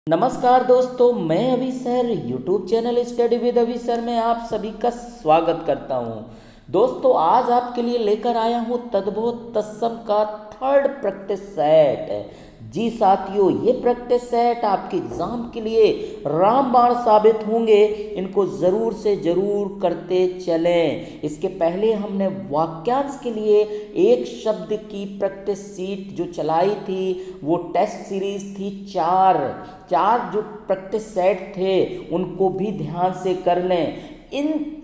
नमस्कार दोस्तों, मैं अभी sir YouTube channel study with अभी सर में आप सभी का स्वागत करता हूं। दोस्तों, आज आपके लिए लेकर आया हूं तद्भव तत्सम का थर्ड प्रैक्टिस सेट। जी साथियों, ये प्रैक्टिस सेट आपके एग्जाम के लिए रामबाण साबित होंगे। इनको ज़रूर से ज़रूर करते चलें। इसके पहले हमने वाक्यांश के लिए एक शब्द की प्रैक्टिस सीट जो चलाई थी, वो टेस्ट सीरीज थी। चार जो प्रैक्टिस सेट थे उनको भी ध्यान से कर लें। इन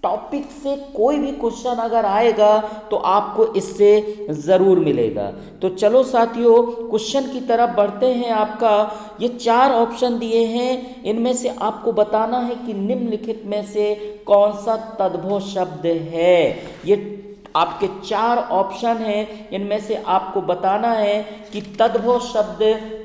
टॉपिक से कोई भी क्वेश्चन अगर आएगा तो आपको इससे ज़रूर मिलेगा। तो चलो साथियों, क्वेश्चन की तरफ बढ़ते हैं। आपका ये 4 ऑप्शन दिए हैं, इनमें से आपको बताना है कि निम्नलिखित में से कौन सा तद्भव शब्द है। ये आपके 4 ऑप्शन हैं, इनमें से आपको बताना है कि तद्भव शब्द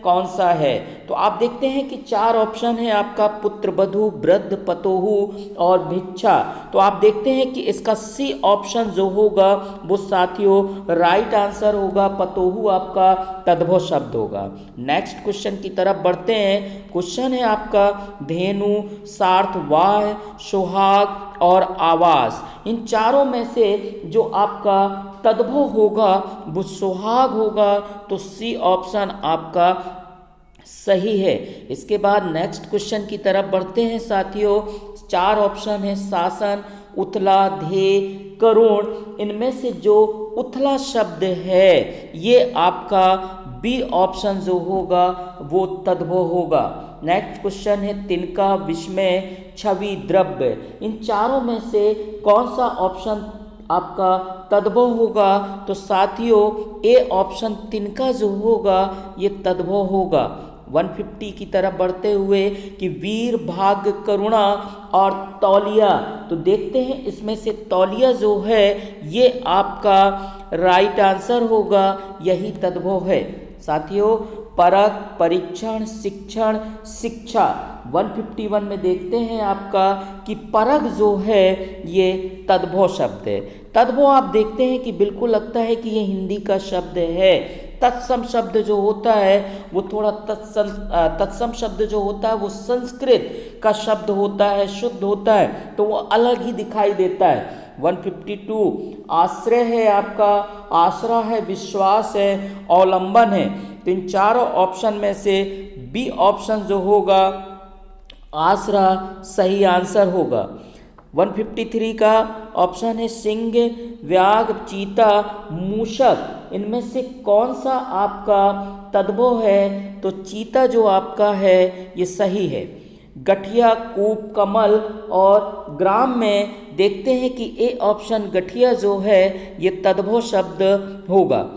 कौन सा है। तो आप देखते हैं कि 4 ऑप्शन है आपका पुत्र बधू, वृद्ध, पतोहू और भिक्षा। तो आप देखते हैं कि इसका सी ऑप्शन जो होगा वो साथियों राइट आंसर होगा। पतोहू आपका तद्भव शब्द होगा। नेक्स्ट क्वेश्चन की तरफ बढ़ते हैं। क्वेश्चन है आपका धेनु, सार्थ, वाह, सुहाग और आवास। इन चारों में से जो आपका तद्भव होगा वो सुहाग होगा। तो सी ऑप्शन आपका सही है। इसके बाद नेक्स्ट क्वेश्चन की तरफ बढ़ते हैं साथियों। 4 ऑप्शन है शासन, उथला, ध्येय, करुण। इनमें से जो उथला शब्द है ये आपका बी ऑप्शन जो होगा वो तद्भव होगा। नेक्स्ट क्वेश्चन है तिनका, विस्मय, छवि, द्रव्य। इन चारों में से कौन सा ऑप्शन आपका तद्भव होगा। तो साथियों ए ऑप्शन तिनका जो होगा ये तद्भव होगा। 150 की तरफ बढ़ते हुए कि वीर, भाग्य, करुणा और तौलिया। तो देखते हैं इसमें से तौलिया जो है ये आपका राइट आंसर होगा, यही तद्भव है। साथियों परख, परीक्षण, शिक्षण, शिक्षा। 151 में देखते हैं आपका कि परख जो है ये तद्भव शब्द है। तद्भव आप देखते हैं कि बिल्कुल लगता है कि ये हिंदी का शब्द है। तत्सम शब्द जो होता है वो थोड़ा तत्सम शब्द जो होता है वो संस्कृत का शब्द होता है, शुद्ध होता है, तो वो अलग ही दिखाई देता है। 152 आश्रय है आपका, आसरा है, विश्वास है, अवलंबन है। तो इन चारों ऑप्शन में से बी ऑप्शन जो होगा आसरा सही आंसर होगा। 153 का ऑप्शन है सिंह, व्याघ्र, चीता, मूषक। इनमें से कौन सा आपका तद्भव है। तो चीता जो आपका है ये सही है। गठिया, कूप, कमल और ग्राम में देखते हैं कि ए ऑप्शन गठिया जो है ये तद्भव शब्द होगा।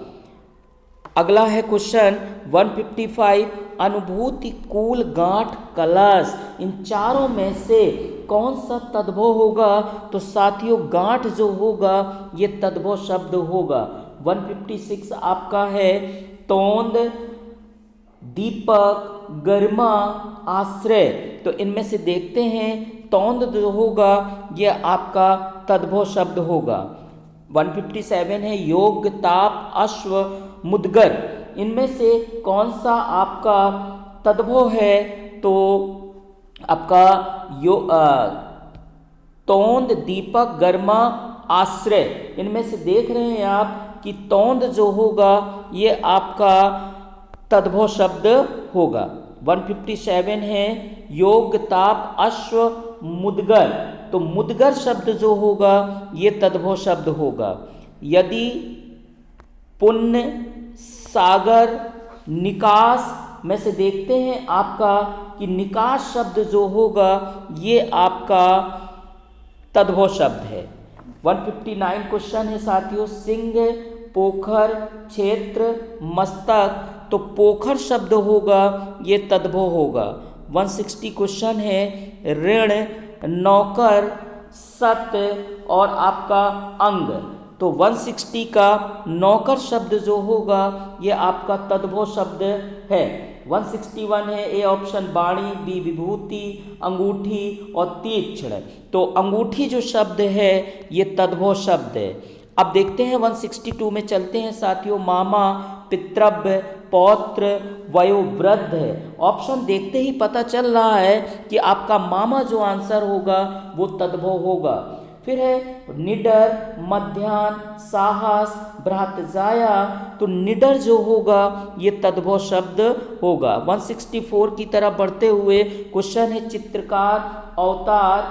अगला है क्वेश्चन 155 अनुभूति, कूल, गांठ, कलश। इन चारों में से कौन सा तद्भव होगा। तो साथियों गांठ जो होगा ये तद्भव शब्द होगा। 156 आपका है तोंद, दीपक, गरिमा, आश्रय। तो इनमें से देखते हैं तोंद जो होगा ये आपका तद्भव शब्द होगा। 157 है योग, ताप, अश्व, मुदगर। इनमें से कौन सा आपका तद्भव है। तो आपका तोंद, दीपक, गर्मा, आश्रय। इनमें से देख रहे हैं आप कि तोंद जो होगा ये आपका तद्भव शब्द होगा। 157 है योग, ताप, अश्व, मुदगर। तो मुदगर शब्द जो होगा ये तद्भव शब्द होगा। यदि, पुण्य, सागर, निकास में से देखते हैं आपका कि निकास शब्द जो होगा ये आपका तद्भव शब्द है। 159 क्वेश्चन है साथियों सिंह, पोखर, क्षेत्र, मस्तक। तो पोखर शब्द होगा ये तद्भव होगा। 160 क्वेश्चन है ऋण, नौकर, सत्य और आपका अंग। तो 160 का नौकर शब्द जो होगा ये आपका तद्भव शब्द है। 161 है ए ऑप्शन वाणी, बी विभूति, अंगूठी और तीक्ष्ण। तो अंगूठी जो शब्द है ये तद्भव शब्द है। अब देखते हैं 162 में चलते हैं साथियों मामा, पितृव्य, पौत्र, वयोवृद्ध है। ऑप्शन देखते ही पता चल रहा है कि आपका मामा जो आंसर होगा वो तद्भव होगा। फिर है निडर, मध्याह्न, साहस, भ्रातृजाया। तो निडर जो होगा ये तद्भव शब्द होगा। 164 की तरफ बढ़ते हुए क्वेश्चन है चित्रकार, अवतार,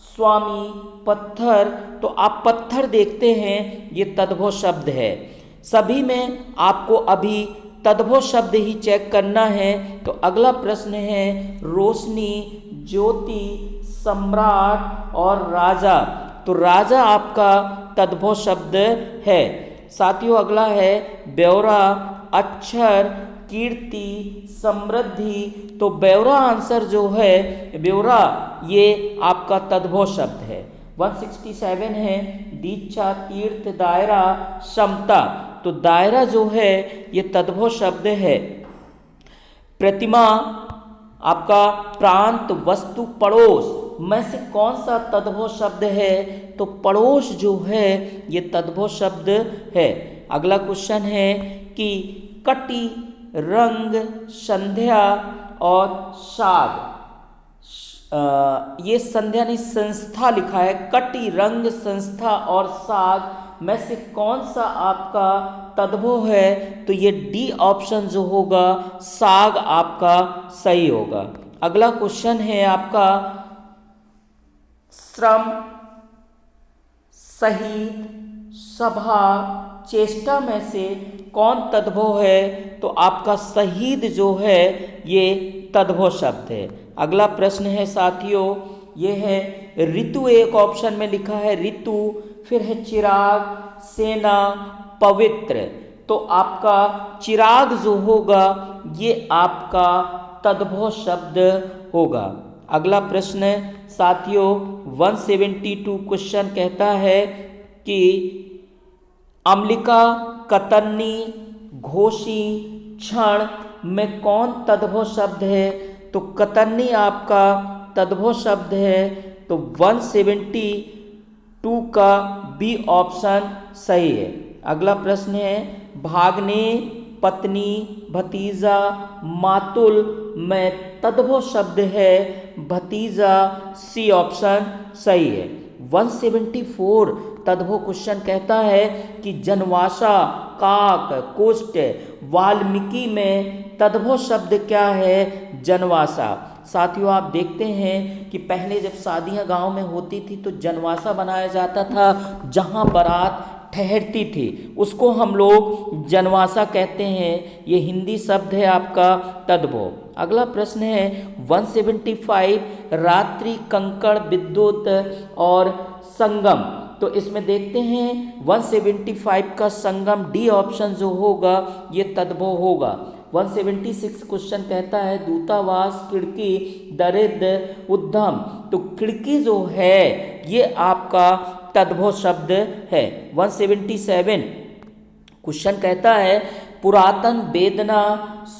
स्वामी, पत्थर। तो आप पत्थर देखते हैं ये तद्भव शब्द है। सभी में आपको अभी तद्भव शब्द ही चेक करना है। तो अगला प्रश्न है रोशनी, ज्योति, सम्राट और राजा। तो राजा आपका तद्भव शब्द है। साथियों अगला है ब्यौरा, अक्षर, कीर्ति, समृद्धि। तो ब्यौरा आंसर जो है, ब्यौरा ये आपका तद्भव शब्द है। 167 है दीक्षा, तीर्थ, दायरा, क्षमता। तो दायरा जो है ये तद्भव शब्द है। प्रतिमा आपका प्रांत, वस्तु, पड़ोस में से कौन सा तद्भव शब्द है? तो पड़ोस जो है ये तद्भव शब्द है। अगला क्वेश्चन है कि कटी, रंग, संध्या और साग। ये संध्या नहीं संस्था लिखा है। कटी, रंग, संस्था और साग में से कौन सा आपका तद्भव है? तो ये डी ऑप्शन जो होगा साग आपका सही होगा। अगला क्वेश्चन है आपका श्रम, शहीद, सभा, चेष्टा में से कौन तद्भव है? तो आपका शहीद जो है ये तद्भव शब्द है। अगला प्रश्न है साथियों ये है ऋतु, एक ऑप्शन में लिखा है ऋतु। फिर है चिराग, सेना, पवित्र। तो आपका चिराग जो होगा ये आपका तद्भव शब्द होगा। अगला प्रश्न साथियों 172 क्वेश्चन कहता है कि अम्लिका, कतरनी, घोषी, क्षण में कौन तद्भव शब्द है? तो कतरनी आपका तद्भव शब्द है। तो 172 का बी ऑप्शन सही है। अगला प्रश्न है भागने, पत्नी, भतीजा, मातुल में तद्भव शब्द है भतीजा, सी ऑप्शन सही है। 174 तद्भव क्वेश्चन कहता है कि जनवासा, काक, कुष्ठ, वाल्मीकि में तद्भव शब्द क्या है? जनवासा। साथियों आप देखते हैं कि पहले जब शादियां गांव में होती थी तो जनवासा बनाया जाता था, जहां बारात ठहरती थी उसको हम लोग जनवासा कहते हैं। ये हिंदी शब्द है आपका तद्भव। अगला प्रश्न है 175 रात्रि, कंकड़, विद्युत और संगम। तो इसमें देखते हैं 175 का संगम, डी ऑप्शन जो होगा ये तद्भव होगा। 176 क्वेश्चन कहता है दूतावास, खिड़की, दरिद्र, उद्यम। तो खिड़की जो है ये आपका तद्भव शब्द है। 177 क्वेश्चन कहता है पुरातन, वेदना,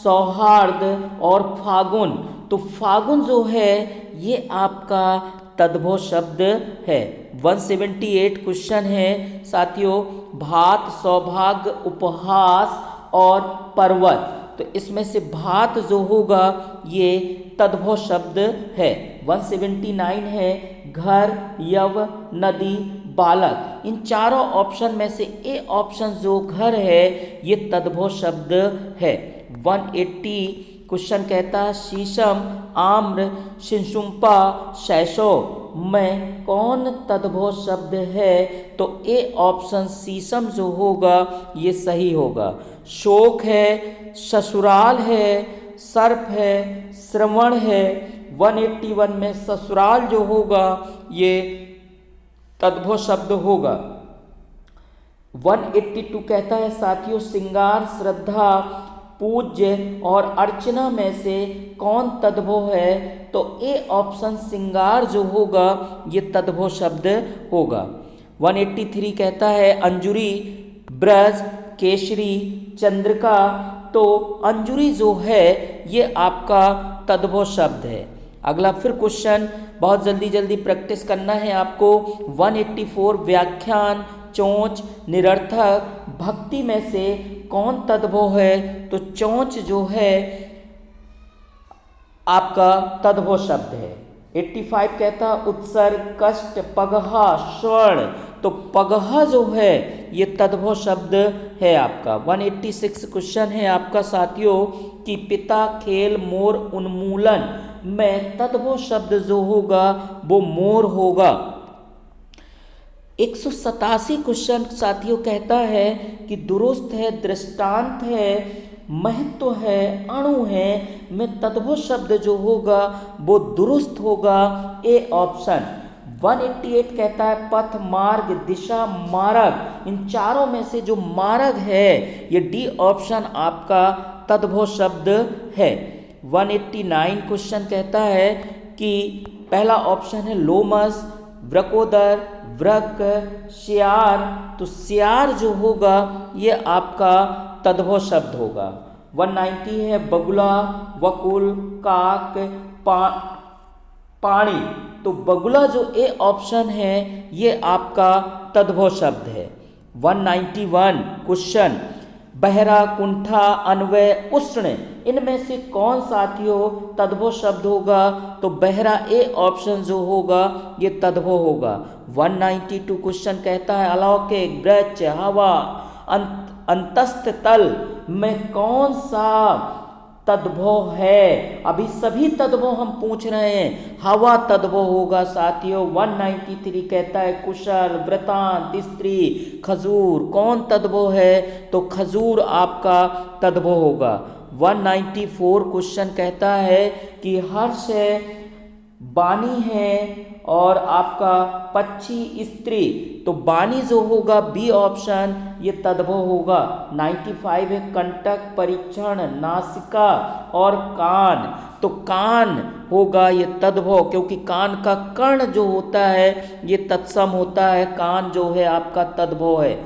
सौहार्द और फागुन। तो फागुन जो है ये आपका तद्भव शब्द है। 178 क्वेश्चन है साथियों भात, सौभाग्य, उपहास और पर्वत। तो इसमें से भात जो होगा ये तद्भव शब्द है। 179 है घर, यव, नदी, बालक। इन चारों ऑप्शन में से ए ऑप्शन जो घर है ये तद्भव शब्द है। 180 क्वेश्चन कहता है शीशम, आम्र, शिशुम्पा, शैशो में कौन तद्भव शब्द है? तो ए ऑप्शन शीशम जो होगा ये सही होगा। शोक है, ससुराल है, सर्प है, श्रवण है। 181 में ससुराल जो होगा ये तद्भव शब्द होगा। 182 कहता है साथियों श्रृंगार, श्रद्धा, पूज्य और अर्चना में से कौन तद्भव है? तो ए ऑप्शन श्रृंगार जो होगा ये तद्भव शब्द होगा। 183 कहता है अंजुरी, ब्रज, केसरी, चंद्रिका। तो अंजुरी जो है ये आपका तद्भव शब्द है। अगला फिर क्वेश्चन बहुत जल्दी जल्दी प्रैक्टिस करना है आपको। 184 व्याख्यान, चोंच, निरर्थक, भक्ति में से कौन तद्भव है? तो चोंच जो है आपका तद्भव शब्द है। 85 कहता उत्सर्ग, कष्ट, पगहा, स्वर्ण, तो पगहा जो है ये तद्भव शब्द है आपका। 186 क्वेश्चन है आपका साथियों कि पिता, खेल, मोर, उन्मूलन में तद्भव शब्द जो होगा वो मोर होगा। 187 क्वेश्चन साथियों कहता है कि दुरुस्त है, दृष्टांत है, महत्व है, अणु है में तद्भव शब्द जो होगा वो दुरुस्त होगा, ए ऑप्शन। 188 कहता है पथ, मार्ग, दिशा, मार्ग, इन चारों में से जो मार्ग है ये डी ऑप्शन आपका तद्भव शब्द है। 189 क्वेश्चन कहता है कि पहला ऑप्शन है लोमस, वृकोदर, वृक, श्यार, तो श्यार जो होगा ये आपका तद्भव शब्द होगा। 190 है बगुला, वकुल, काक, पाणी, तो बगुला जो ए ऑप्शन है ये आपका तद्भव शब्द है। 191 क्वेश्चन बहरा, कुंठा, अन्वय, उष्ण, इनमें से कौन साथियों तद्भव शब्द होगा? तो बहरा ए ऑप्शन जो होगा ये तद्भव होगा। 192 क्वेश्चन कहता है अलौकिक, वृक्ष, हवा, अंतस्थ तल में कौन सा तद्भव है? अभी सभी तद्भव हम पूछ रहे हैं, हवा तद्भव होगा साथियों। 193 कहता है कुशल, वृतांत, स्त्री, खजूर, कौन तद्भव है? तो खजूर आपका तद्भव होगा। 194 क्वेश्चन कहता है कि हर्ष है, बानी है और आपका पक्षी, स्त्री, तो बानी जो होगा बी ऑप्शन ये तद्भव होगा। 95 है कंटक, परीक्षण, नासिका और कान, तो कान होगा ये तद्भव, क्योंकि कान का कर्ण जो होता है ये तत्सम होता है, कान जो है आपका तद्भव है।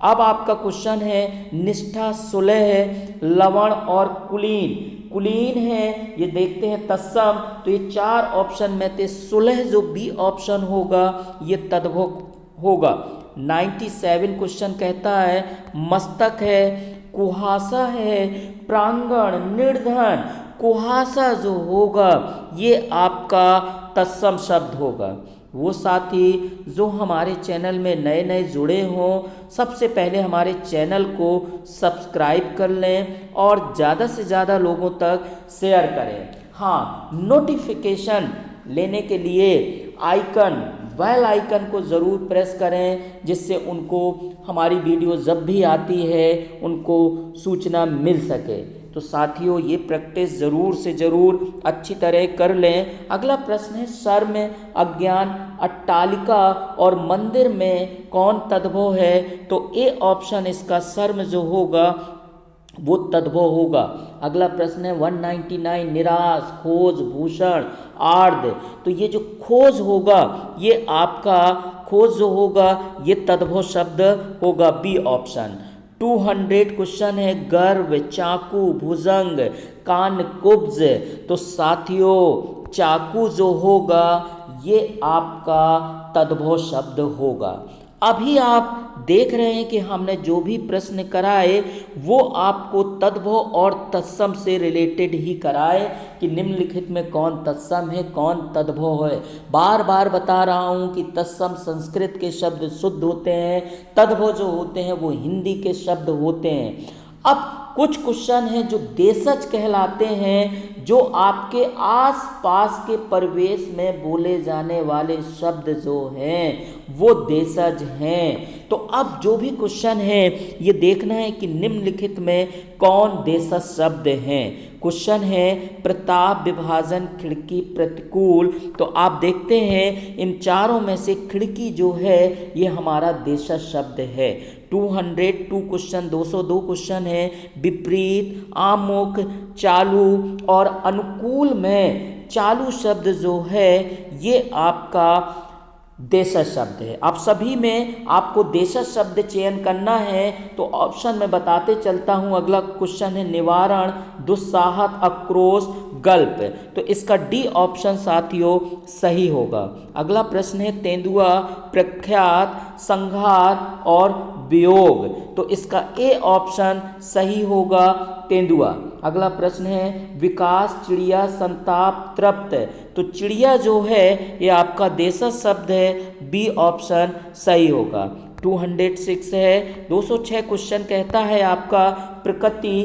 अब आपका क्वेश्चन है निष्ठा, सुलह है, लवण और कुलीन, कुलीन है ये देखते हैं तत्सम, तो ये चार ऑप्शन में से सुलह जो बी ऑप्शन होगा ये तद्भव होगा। 97 क्वेश्चन कहता है मस्तक है, कुहासा है, प्रांगण, निर्धन, कुहासा जो होगा ये आपका तत्सम शब्द होगा। वो साथी जो हमारे चैनल में नए नए जुड़े हों सबसे पहले हमारे चैनल को सब्सक्राइब कर लें और ज़्यादा से ज़्यादा लोगों तक शेयर करें। हाँ, नोटिफिकेशन लेने के लिए आइकन, बेल आइकन को ज़रूर प्रेस करें, जिससे उनको हमारी वीडियो जब भी आती है उनको सूचना मिल सके। तो साथियों ये प्रैक्टिस ज़रूर से ज़रूर अच्छी तरह कर लें। अगला प्रश्न है सर में, अज्ञान, अट्टालिका और मंदिर में कौन तद्भव है? तो ए ऑप्शन इसका सर्म जो होगा वो तद्भव होगा। अगला प्रश्न है 199 निराश, खोज, भूषण, आर्द, तो ये जो खोज होगा ये आपका खोज जो होगा ये तद्भव शब्द होगा, बी ऑप्शन। 200 क्वेश्चन है गर्व, चाकू, भुजंग, कान, कुब्ज, तो साथियों चाकू जो होगा ये आपका तद्भव शब्द होगा। अभी आप देख रहे हैं कि हमने जो भी प्रश्न कराए वो आपको तद्भव और तत्सम से रिलेटेड ही कराए कि निम्नलिखित में कौन तत्सम है कौन तद्भव है। बार बार बता रहा हूँ कि तत्सम संस्कृत के शब्द शुद्ध होते हैं, तद्भव जो होते हैं वो हिंदी के शब्द होते हैं। अब कुछ क्वेश्चन हैं जो देशज कहलाते हैं, जो आपके आस पास के परिवेश में बोले जाने वाले शब्द जो हैं वो देशज हैं। तो अब जो भी क्वेश्चन है ये देखना है कि निम्नलिखित में कौन देशज शब्द हैं। क्वेश्चन है प्रताप, विभाजन, खिड़की, प्रतिकूल, तो आप देखते हैं इन चारों में से खिड़की जो है ये हमारा देशज शब्द है। 202 क्वेश्चन, 202 क्वेश्चन है विपरीत, आमुख, चालू और अनुकूल में चालू शब्द जो है ये आपका देशज शब्द है। आप सभी में आपको देशज शब्द चयन करना है, तो ऑप्शन में बताते चलता हूँ। अगला क्वेश्चन है निवारण, दुस्साहत, आक्रोश, गल्प। तो इसका डी ऑप्शन साथियों सही होगा। अगला प्रश्न है तेंदुआ, प्रख्यात, संघार और वियोग। तो इसका ए ऑप्शन सही होगा, तेंदुआ। अगला प्रश्न है विकास, चिड़िया, संताप, तृप्त। तो चिड़िया जो है ये आपका देशज शब्द है, बी ऑप्शन सही होगा। 206 है। 206 क्वेश्चन कहता है आपका प्रकृति,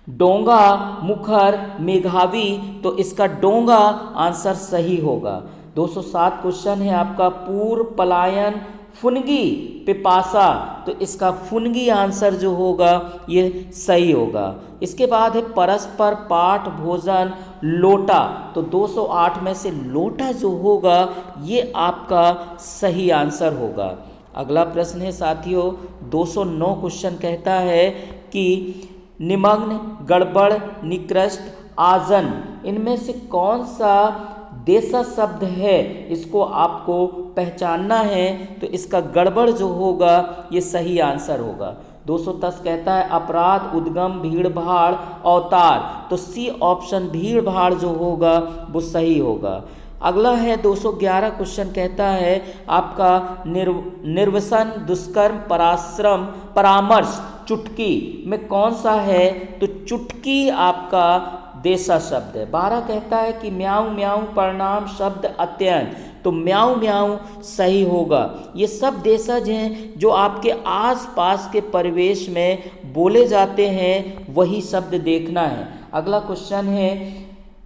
डोंगा, मुखर, मेघावी। तो इसका डोंगा आंसर सही होगा। 207 क्वेश्चन है आपका पूर्व, पलायन, फुनगी, पिपासा। तो इसका फुनगी आंसर जो होगा ये सही होगा। इसके बाद है परस्पर, पाठ, भोजन, लोटा। तो 208 में से लोटा जो होगा ये आपका सही आंसर होगा। अगला प्रश्न है साथियों 209 क्वेश्चन कहता है कि निमग्न, गड़बड़, निकृष्ट, आजन, इनमें से कौन सा देशज शब्द है, इसको आपको पहचानना है। तो इसका गड़बड़ जो होगा ये सही आंसर होगा। 210 कहता है अपराध, उद्गम, भीड़ भाड़, अवतार। तो सी ऑप्शन भीड़ भाड़ जो होगा वो सही होगा। अगला है 211 क्वेश्चन कहता है आपका निर्वसन, दुष्कर्म, पराश्रम, परामर्श, चुटकी में कौन सा है। तो चुटकी आपका देशज शब्द है। 12 कहता है कि म्याऊं म्याऊं, परिणाम, शब्द, अत्यंत। तो म्याऊं म्याऊं सही होगा। ये सब देशज हैं जो आपके आसपास के परिवेश में बोले जाते हैं, वही शब्द देखना है। अगला क्वेश्चन है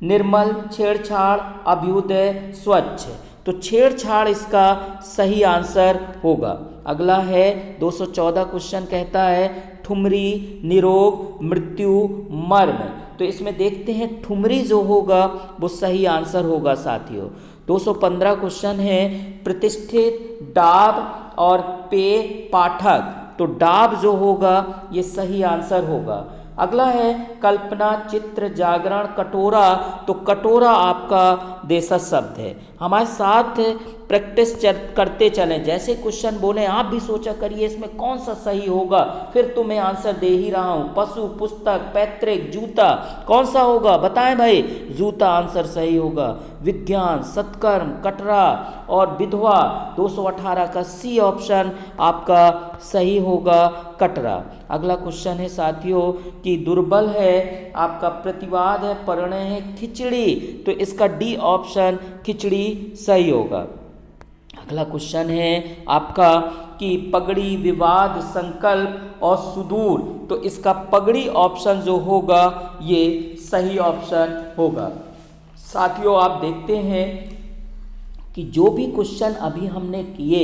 निर्मल, छेड़छाड़, अभ्युदय, स्वच्छ। तो छेड़छाड़ इसका सही आंसर होगा। अगला है 214 क्वेश्चन कहता है ठुमरी, निरोग, मृत्यु, मर्म। तो इसमें देखते हैं ठुमरी जो होगा वो सही आंसर होगा साथियों। 215 क्वेश्चन है प्रतिष्ठित, डाब और पे, पाठक। तो डाब जो होगा ये सही आंसर होगा। अगला है कल्पना, चित्र, जागरण, कटोरा। तो कटोरा आपका देशज शब्द है। हमारे साथ प्रैक्टिस करते चलें, जैसे क्वेश्चन बोले आप भी सोचा करिए इसमें कौन सा सही होगा, फिर तो मैं आंसर दे ही रहा हूँ। पशु, पुस्तक, पैतृक, जूता, कौन सा होगा बताएं भाई। जूता आंसर सही होगा। विज्ञान, सत्कर्म, कटरा और विधवा। 218 का सी ऑप्शन आपका सही होगा, कटरा। अगला क्वेश्चन है साथियों कि दुर्बल है आपका प्रतिवाद है, परिणय है, खिचड़ी। तो इसका डी ऑप्शन खिचड़ी सही होगा। अगला क्वेश्चन है आपका कि पगड़ी, विवाद, संकल्प और सुदूर। तो इसका पगड़ी ऑप्शन जो होगा ये सही ऑप्शन होगा। साथियों आप देखते हैं कि जो भी क्वेश्चन अभी हमने किए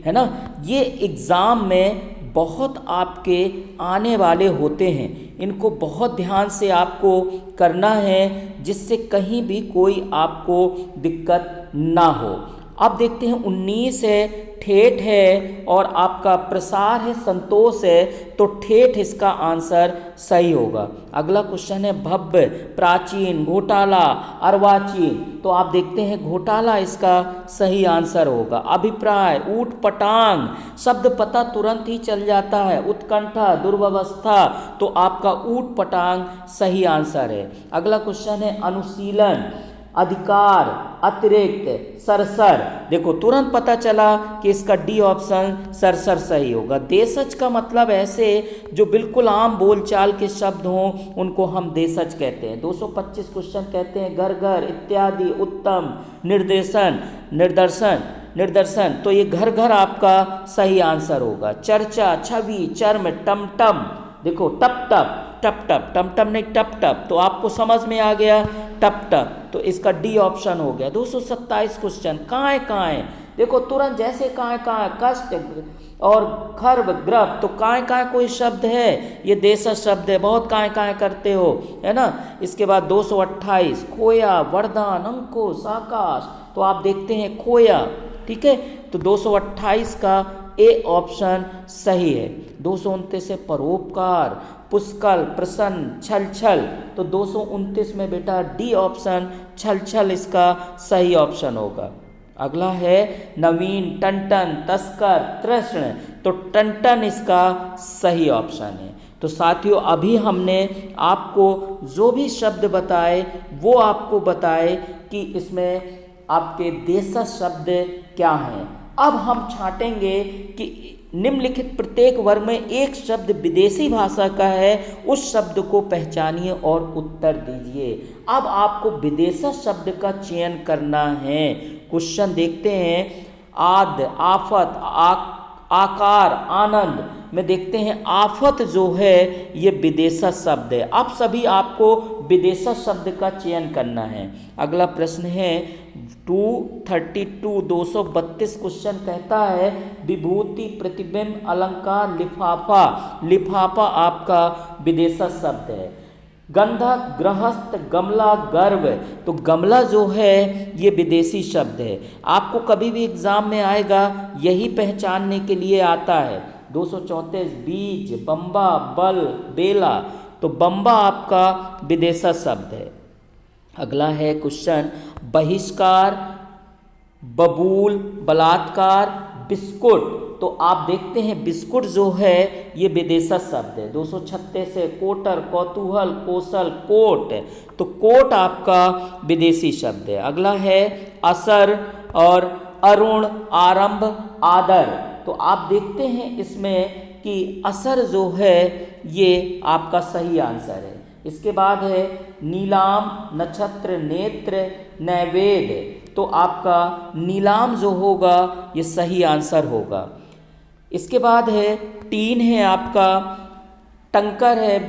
है ना, ये एग्ज़ाम में बहुत आपके आने वाले होते हैं। इनको बहुत ध्यान से आपको करना है जिससे कहीं भी कोई आपको दिक्कत ना हो। अब देखते हैं 19 है, ठेठ है और आपका प्रसार है, संतोष है। तो ठेठ इसका आंसर सही होगा। अगला क्वेश्चन है भव्य, प्राचीन, घोटाला, अर्वाचीन। तो आप देखते हैं घोटाला इसका सही आंसर होगा। अभिप्राय, ऊट पटांग, शब्द पता तुरंत ही चल जाता है। उत्कंठा, दुर्व्यवस्था। तो आपका ऊट पटांग सही आंसर है। अगला क्वेश्चन है अनुशीलन, अधिकार, अतिरिक्त, सरसर। देखो तुरंत पता चला कि इसका डी ऑप्शन सरसर सही होगा। देशज का मतलब ऐसे जो बिल्कुल आम बोलचाल के शब्द हों उनको हम देशज कहते हैं। 225 क्वेश्चन कहते हैं घर घर, इत्यादि, उत्तम, निर्देशन, निदर्शन। तो ये घर घर आपका सही आंसर होगा। चर्चा, छवि, चर्म, टमटम। देखो टप टप, टप टप, टमटम नहीं टप टप। तो आपको समझ में आ गया टप टप। तो इसका डी ऑप्शन हो गया। 227 क्वेश्चन काय। देखो तुरंत जैसे काय, कष्ट और खर्ब, ग्रब। तो काय कोई शब्द है, ये देशज शब्द है। बहुत काय करते हो है ना। इसके बाद 228 खोया, वरदान, अंकुश, आकाश। तो आप देखते हैं खोया, ठीक है। तो 228 का ए ऑप्शन सही है। 229 है परोपकार, पुष्कल, प्रसन्न, छल। तो 229 में बेटा डी ऑप्शन छल इसका सही ऑप्शन होगा। अगला है नवीन, टनटन, तस्कर, तृष्ण, तो टनटन इसका सही ऑप्शन है। तो साथियों अभी हमने आपको जो भी शब्द बताए वो आपको बताए कि इसमें आपके देशज शब्द क्या हैं। अब हम छांटेंगे कि निम्नलिखित प्रत्येक वर्ग में एक शब्द विदेशी भाषा का है, उस शब्द को पहचानिए और उत्तर दीजिए। अब आपको विदेशी शब्द का चयन करना है। क्वेश्चन देखते हैं। आद, आफत, आकार, आनंद में देखते हैं आफत जो है ये विदेशी शब्द है। अब सभी आपको विदेशी शब्द का चयन करना है। अगला प्रश्न है 232 क्वेश्चन कहता है विभूति, प्रतिबिंब, अलंकार, लिफाफा। लिफाफा आपका विदेशी शब्द है। गंधक, गृहस्थ, गमला, गर्व, तो गमला जो है ये विदेशी शब्द है। आपको कभी भी एग्जाम में आएगा यही पहचानने के लिए आता है। 234 बीज, बम्बा, बल, बेला, तो बम्बा आपका विदेशी शब्द है। अगला है क्वेश्चन बहिष्कार, बबूल, बलात्कार, बिस्कुट, तो आप देखते हैं बिस्कुट जो है ये विदेशी शब्द है। 236 है कोटर, कौतूहल, कौशल, कोट, तो कोट आपका विदेशी शब्द है। अगला है असर और अरुण, आरंभ, आदर, तो आप देखते हैं इसमें कि असर जो है ये आपका सही आंसर है। इसके बाद है नीलाम, नक्षत्र, नेत्र, नैवेद्य, तो आपका नीलाम जो होगा ये सही आंसर होगा। इसके बाद है टीन है आपका, टंकर है,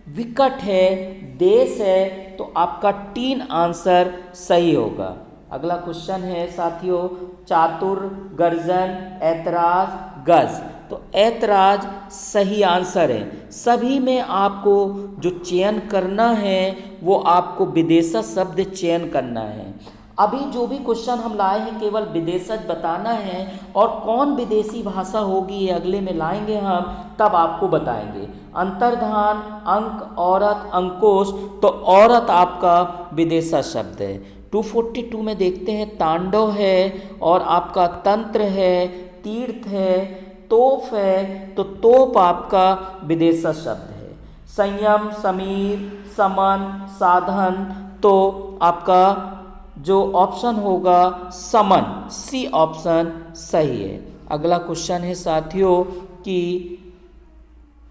विकट है, देश है, तो आपका टीन आंसर सही होगा। अगला क्वेश्चन है साथियों चातुर, गर्जन, ऐतराज, गज, तो ऐतराज सही आंसर है। सभी में आपको जो चयन करना है वो आपको विदेशी शब्द चयन करना है। अभी जो भी क्वेश्चन हम लाए हैं केवल विदेशज बताना है और कौन विदेशी भाषा होगी ये अगले में लाएंगे हम, तब आपको बताएंगे। अंतर्धान, अंक, औरत, अंकुश, तो औरत आपका विदेशी शब्द है। 242 में देखते हैं तांडव है और आपका तंत्र है, तीर्थ है, तोप है, तो तोप आपका विदेशी शब्द है। संयम, समीर, समन, साधन, तो आपका जो ऑप्शन होगा समन, सी ऑप्शन सही है। अगला क्वेश्चन है साथियों कि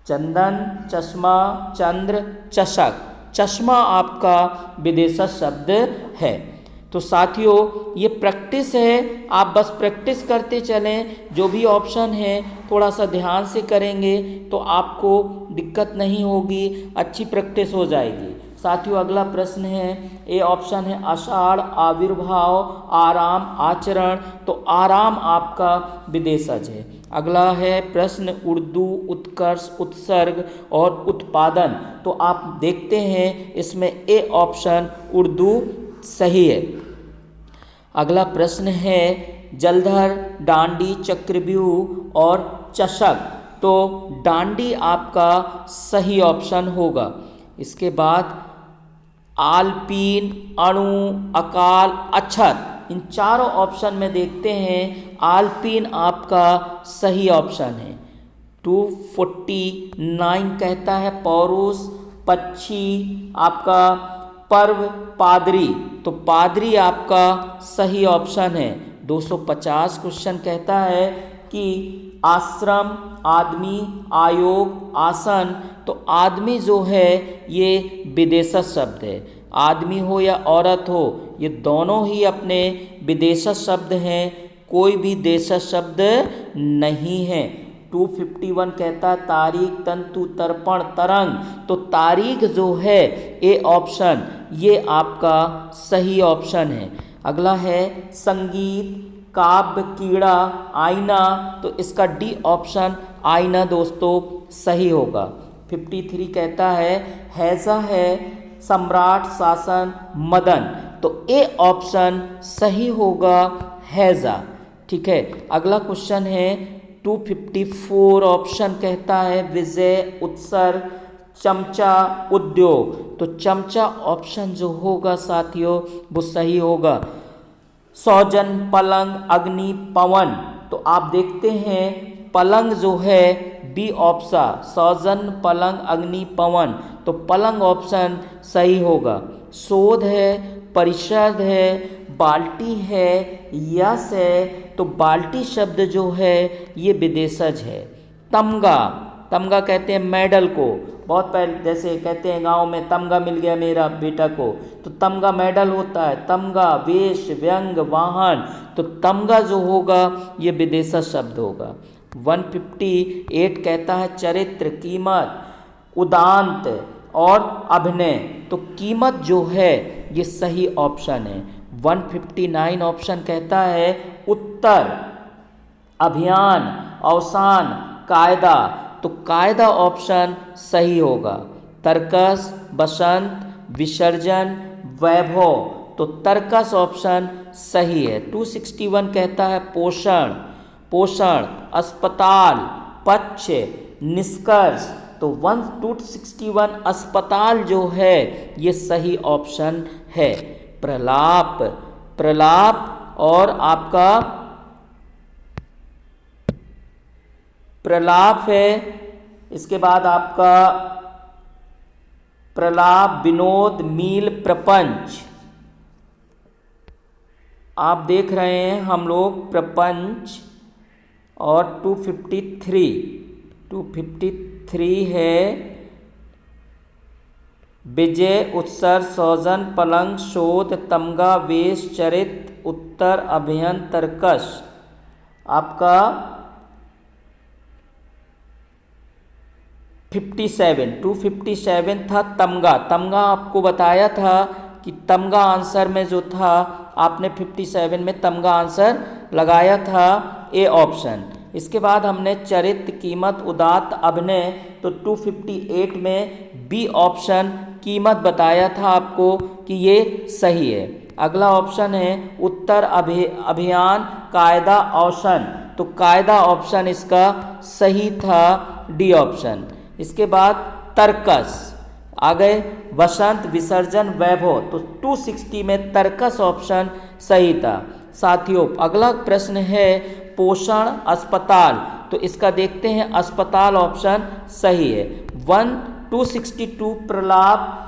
चंदन, चश्मा, चंद्र, चषक, चश्मा आपका विदेशी शब्द है। तो साथियों ये प्रैक्टिस है, आप बस प्रैक्टिस करते चलें। जो भी ऑप्शन है थोड़ा सा ध्यान से करेंगे तो आपको दिक्कत नहीं होगी, अच्छी प्रैक्टिस हो जाएगी। साथियों अगला प्रश्न है, ए ऑप्शन है आषाढ़, आविर्भाव, आराम, आचरण, तो आराम आपका विदेशज है। अगला है प्रश्न उर्दू, उत्कर्ष, उत्सर्ग और उत्पादन, तो आप देखते हैं इसमें ए ऑप्शन उर्दू सही है। अगला प्रश्न है जलधर, डांडी, चक्रव्यूह और चषक, तो डांडी आपका सही ऑप्शन होगा। इसके बाद आलपीन, अणु, अकाल, अक्षत, इन चारों ऑप्शन में देखते हैं आलपीन आपका सही ऑप्शन है। 249 कहता है पौरुष, पक्षी, आपका पर्व, पादरी, तो पादरी आपका सही ऑप्शन है। 250 क्वेश्चन कहता है कि आश्रम, आदमी, आयोग, आसन, तो आदमी जो है ये विदेशी शब्द है। आदमी हो या औरत हो ये दोनों ही अपने विदेशी शब्द हैं, कोई भी देशी शब्द नहीं है। 251 कहता है तारीख, तंतु, तर्पण, तरंग, तो तारीख जो है ए ऑप्शन ये आपका सही ऑप्शन है। अगला है संगीत, काव्य, कीड़ा, आईना, तो इसका डी ऑप्शन आईना दोस्तों सही होगा। 53 कहता है हैजा है, सम्राट, शासन, मदन, तो ए ऑप्शन सही होगा हैजा। ठीक है। अगला क्वेश्चन है 254 ऑप्शन कहता है विजय, उत्सर्ग, चमचा, उद्योग, तो चमचा ऑप्शन जो होगा साथियों वो सही होगा। सौजन, पलंग, अग्नि, पवन। तो आप देखते हैं पलंग जो है बी ऑप्शन, सौजन, पलंग, अग्नि, पवन। तो पलंग ऑप्शन सही होगा। शोध है, परिषद है, बाल्टी है, यश है। तो बाल्टी शब्द जो है ये विदेशज है। तमगा, तमगा कहते हैं मेडल को, बहुत पहले जैसे कहते हैं गांव में तमगा मिल गया मेरा बेटा को, तो तमगा मेडल होता है। तमगा वेश, व्यंग, वाहन। तो तमगा जो होगा ये विदेशज शब्द होगा। 158 कहता है चरित्र, कीमत, उदांत और अभिनय। तो कीमत जो है ये सही ऑप्शन है। 159 ऑप्शन कहता है उत्तर, अभियान, अवसान, कायदा। तो कायदा ऑप्शन सही होगा। तर्कस, बसंत, विसर्जन, वैभव। तो तर्कस ऑप्शन सही है। 261 कहता है पोषण, पोषण, अस्पताल, पक्ष, निष्कर्ष। तो 261 अस्पताल जो है ये सही ऑप्शन है। प्रलाप, प्रलाप और आपका प्रलाप है। इसके बाद आपका प्रलाप, विनोद, मील, प्रपंच। आप देख रहे हैं हम लोग प्रपंच। और 253 है विजय, उत्सर्ग, सौजन, पलंग, शोध, तमगा, वेश, चरित, उत्तर, अभियन, तर्कस। आपका 257 था तमगा। तमगा आपको बताया था कि तमगा आंसर में जो था आपने 57 में तमगा आंसर लगाया था, ए ऑप्शन। इसके बाद हमने चरित्र, कीमत, उदात्त, अभिनय। तो 258 में बी ऑप्शन कीमत बताया था आपको कि ये सही है। अगला ऑप्शन है उत्तर, अभियान, कायदा, औसन। तो कायदा ऑप्शन इसका सही था, डी ऑप्शन। इसके बाद तर्कस आ गए, वसंत, विसर्जन, वैभव। तो 260 में तर्कस ऑप्शन सही था। साथियों अगला प्रश्न है पोषण, अस्पताल। तो इसका देखते हैं, अस्पताल ऑप्शन सही है। 262 प्रलाप,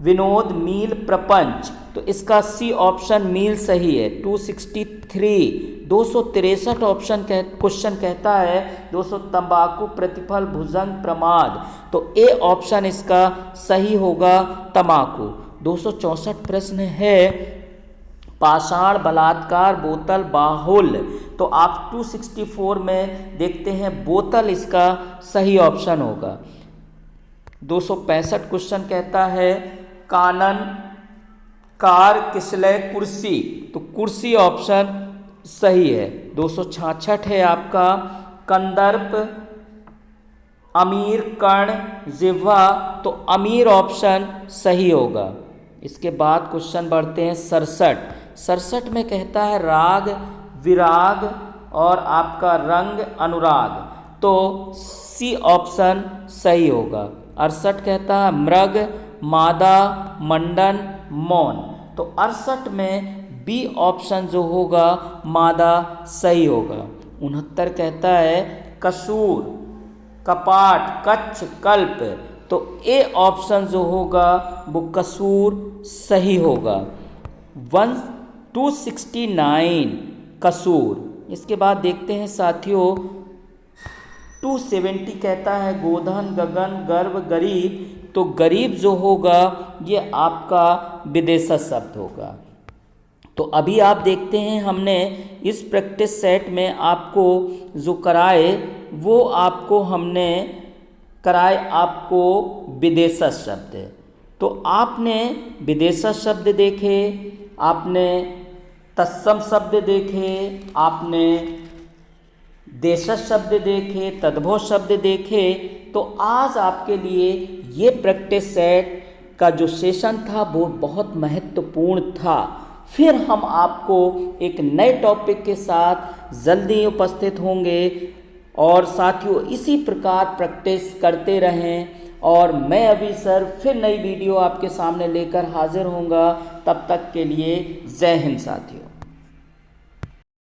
विनोद, मील, प्रपंच। तो इसका सी ऑप्शन मील सही है। 263 ऑप्शन क्वेश्चन कहता है 200 तंबाकू, प्रतिफल, भुजंग, प्रमाद। तो ए ऑप्शन इसका सही होगा, तंबाकू। 264 प्रश्न है पाषाण, बलात्कार, बोतल, बाहुल्य। तो आप 264 में देखते हैं बोतल इसका सही ऑप्शन होगा। 265 क्वेश्चन कहता है कानन, कार, किसलय, कुर्सी। तो कुर्सी ऑप्शन सही है। 266 है आपका कंदर्प, अमीर, कर्ण, जिह्वा। तो अमीर ऑप्शन सही होगा। इसके बाद क्वेश्चन बढ़ते हैं 67 में कहता है राग, विराग और आपका रंग, अनुराग। तो सी ऑप्शन सही होगा। 68 कहता है मृग, मादा, मंडन, मौन। तो 68 में बी ऑप्शन जो होगा मादा सही होगा। 69 कहता है कसूर, कपाट, कच्छ, कल्प। तो ए ऑप्शन जो होगा वो कसूर सही होगा। 269 कसूर। इसके बाद देखते हैं साथियों 270 कहता है गोधन, गगन, गर्व, गरीब। तो गरीब जो होगा ये आपका विदेशज शब्द होगा। तो अभी आप देखते हैं हमने इस प्रैक्टिस सेट में आपको जो कराए वो आपको हमने कराए आपको विदेशज शब्द। तो आपने विदेशज शब्द देखे, आपने तत्सम शब्द देखे, आपने देशज शब्द देखे, तद्भव शब्द देखे। तो आज आपके लिए ये प्रैक्टिस सेट का जो सेशन था वो बहुत महत्वपूर्ण था। फिर हम आपको एक नए टॉपिक के साथ जल्दी उपस्थित होंगे और साथियों इसी प्रकार प्रैक्टिस करते रहें। और मैं अभी सर फिर नई वीडियो आपके सामने लेकर हाजिर होऊंगा। तब तक के लिए जय हिंद साथियों।